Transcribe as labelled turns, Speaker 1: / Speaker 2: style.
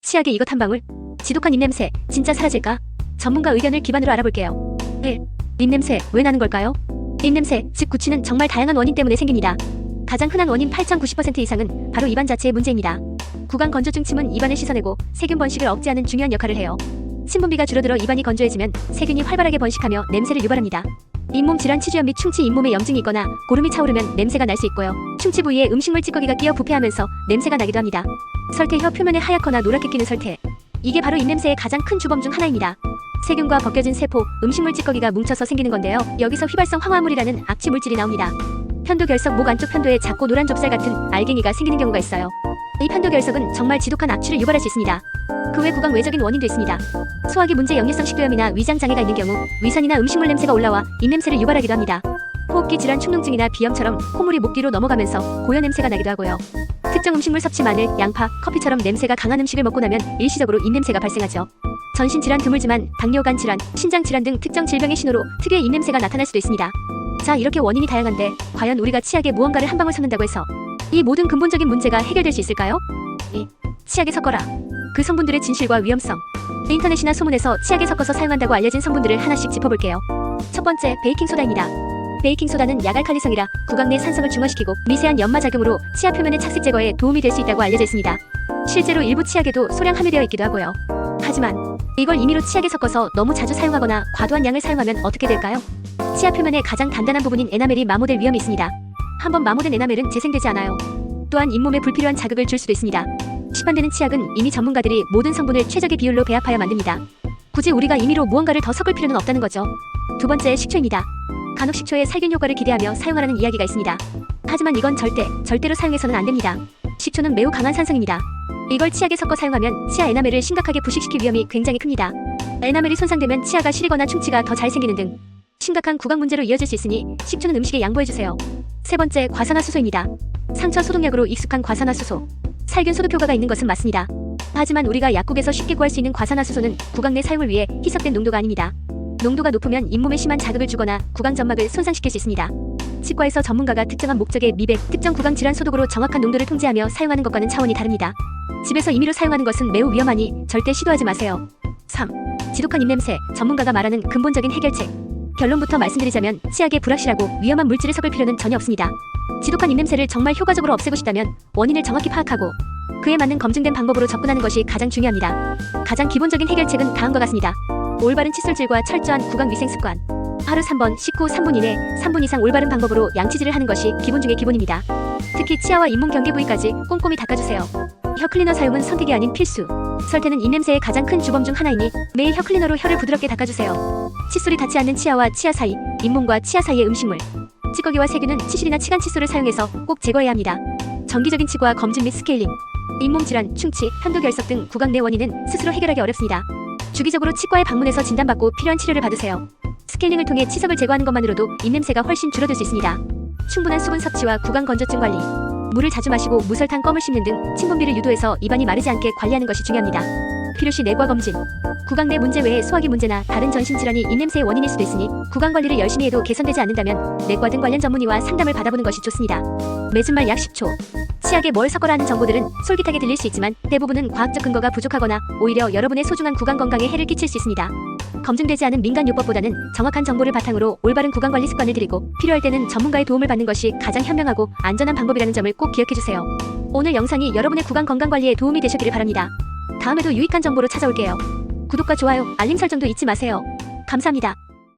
Speaker 1: 치약에 이것 한 방울? 지독한 입냄새 진짜 사라질까? 전문가 의견을 기반으로 알아볼게요. 1. 입냄새 왜 나는 걸까요? 입냄새, 즉 구취는 정말 다양한 원인 때문에 생깁니다. 가장 흔한 원인 80-90% 이상은 바로 입안 자체의 문제입니다. 구강 건조증 침은 입안을 씻어내고 세균 번식을 억제하는 중요한 역할을 해요. 침분비가 줄어들어 입안이 건조해지면 세균이 활발하게 번식하며 냄새를 유발합니다. 잇몸 질환, 치주염 및 충치, 잇몸에 염증이 있거나 고름이 차오르면 냄새가 날 수 있고요. 충치 부위에 음식물 찌꺼기가 끼어 부패하면서 냄새가 나기도 합니다. 설태, 혀 표면에 하얗거나 노랗게 끼는 설태. 이게 바로 입냄새의 가장 큰 주범 중 하나입니다. 세균과 벗겨진 세포, 음식물 찌꺼기가 뭉쳐서 생기는 건데요. 여기서 휘발성 황화물이라는 악취 물질이 나옵니다. 편도결석, 목 안쪽 편도에 작고 노란 좁쌀 같은 알갱이가 생기는 경우가 있어요. 이 편도결석은 정말 지독한 악취를 유발할 수 있습니다. 그 외 구강 외적인 원인도 있습니다. 소화기 문제, 역류성 식도염이나 위장 장애가 있는 경우 위산이나 음식물 냄새가 올라와 입냄새를 유발하기도 합니다. 호흡기 질환, 축농증이나 비염처럼 콧물이 목 뒤로 넘어가면서 고여 냄새가 나기도 하고요. 특정 음식물 섭취, 마늘, 양파, 커피처럼 냄새가 강한 음식을 먹고 나면 일시적으로 입냄새가 발생하죠. 전신 질환 드물지만 당뇨, 간 질환, 신장 질환 등 특정 질병의 신호로 특유의 입냄새가 나타날 수도 있습니다. 자, 이렇게 원인이 다양한데 과연 우리가 치약에 무언가를 한 방울 섞는다고 해서 이 모든 근본적인 문제가 해결될 수 있을까요? 2. 치약에 섞어라. 그 성분들의 진실과 위험성. 인터넷이나 소문에서 치약에 섞어서 사용한다고 알려진 성분들을 하나씩 짚어볼게요. 첫 번째, 베이킹소다입니다. 베이킹소다는 약알칼리성이라 구강 내 산성을 중화시키고 미세한 연마 작용으로 치아 표면의 착색 제거에 도움이 될 수 있다고 알려져 있습니다. 실제로 일부 치약에도 소량 함유되어 있기도 하고요. 하지만 이걸 임의로 치약에 섞어서 너무 자주 사용하거나 과도한 양을 사용하면 어떻게 될까요? 치아 표면의 가장 단단한 부분인 에나멜이 마모될 위험이 있습니다. 한번 마모된 에나멜은 재생되지 않아요. 또한 잇몸에 불필요한 자극을 줄 수도 있습니다. 시판되는 치약은 이미 전문가들이 모든 성분을 최적의 비율로 배합하여 만듭니다. 굳이 우리가 임의로 무언가를 더 섞을 필요는 없다는 거죠. 두 번째, 식초입니다. 간혹 식초의 살균 효과를 기대하며 사용하라는 이야기가 있습니다. 하지만 이건 절대로 사용해서는 안 됩니다. 식초는 매우 강한 산성입니다. 이걸 치약에 섞어 사용하면 치아 에나멜을 심각하게 부식시킬 위험이 굉장히 큽니다. 에나멜이 손상되면 치아가 시리거나 충치가 더 잘 생기는 등 심각한 구강 문제로 이어질 수 있으니 식초는 음식에 양보해주세요. 세 번째, 과산화수소입니다. 상처 소독약으로 익숙한 과산화수소. 살균 소독 효과가 있는 것은 맞습니다. 하지만 우리가 약국에서 쉽게 구할 수 있는 과산화수소는 구강 내 사용을 위해 희석된 농도가 아닙니다. 농도가 높으면 잇몸에 심한 자극을 주거나 구강 점막을 손상시킬 수 있습니다. 치과에서 전문가가 특정한 목적의 미백, 특정 구강 질환 소독으로 정확한 농도를 통제하며 사용하는 것과는 차원이 다릅니다. 집에서 임의로 사용하는 것은 매우 위험하니 절대 시도하지 마세요. 3. 지독한 입냄새, 전문가가 말하는 근본적인 해결책. 결론부터 말씀드리자면 치약에 불확실하고 위험한 물질을 섞을 필요는 전혀 없습니다. 지독한 입냄새를 정말 효과적으로 없애고 싶다면 원인을 정확히 파악하고 그에 맞는 검증된 방법으로 접근하는 것이 가장 중요합니다. 가장 기본적인 해결책은 다음과 같습니다. 올바른 칫솔질과 철저한 구강 위생 습관. 하루 3번, 식후 3분 이내 3분 이상 올바른 방법으로 양치질을 하는 것이 기본 중의 기본입니다. 특히 치아와 잇몸 경계 부위까지 꼼꼼히 닦아주세요. 혀 클리너 사용은 선택이 아닌 필수. 설태는 입냄새의 가장 큰 주범 중 하나이니 매일 혀 클리너로 혀를 부드럽게 닦아주세요. 칫솔이 닿지 않는 치아와 치아 사이, 잇몸과 치아 사이의 음식물, 찌꺼기와 세균은 치실이나 치간 칫솔을 사용해서 꼭 제거해야 합니다. 정기적인 치과 검진 및 스케일링. 잇몸 질환, 충치, 편도결석 등 구강 내 원인은 스스로 해결하기 어렵습니다. 주기적으로 치과에 방문해서 진단받고 필요한 치료를 받으세요. 스케일링을 통해 치석을 제거하는 것만으로도 입냄새가 훨씬 줄어들 수 있습니다. 충분한 수분 섭취와 구강 건조증 관리. 물을 자주 마시고 무설탕, 껌을 씹는 등 침분비를 유도해서 입안이 마르지 않게 관리하는 것이 중요합니다. 필요시 내과 검진. 구강 내 문제 외에 소화기 문제나 다른 전신 질환이 입냄새의 원인일 수도 있으니 구강 관리를 열심히 해도 개선되지 않는다면 내과 등 관련 전문의와 상담을 받아보는 것이 좋습니다. 매순말 약 10초. 치약에 뭘 섞어라 하는 정보들은 솔깃하게 들릴 수 있지만 대부분은 과학적 근거가 부족하거나 오히려 여러분의 소중한 구강 건강에 해를 끼칠 수 있습니다. 검증되지 않은 민간 요법보다는 정확한 정보를 바탕으로 올바른 구강 관리 습관을 들이고 필요할 때는 전문가의 도움을 받는 것이 가장 현명하고 안전한 방법이라는 점을 꼭 기억해주세요. 오늘 영상이 여러분의 구강 건강 관리에 도움이 되셨기를 바랍니다. 다음에도 유익한 정보로 찾아올게요. 구독과 좋아요, 알림 설정도 잊지 마세요. 감사합니다.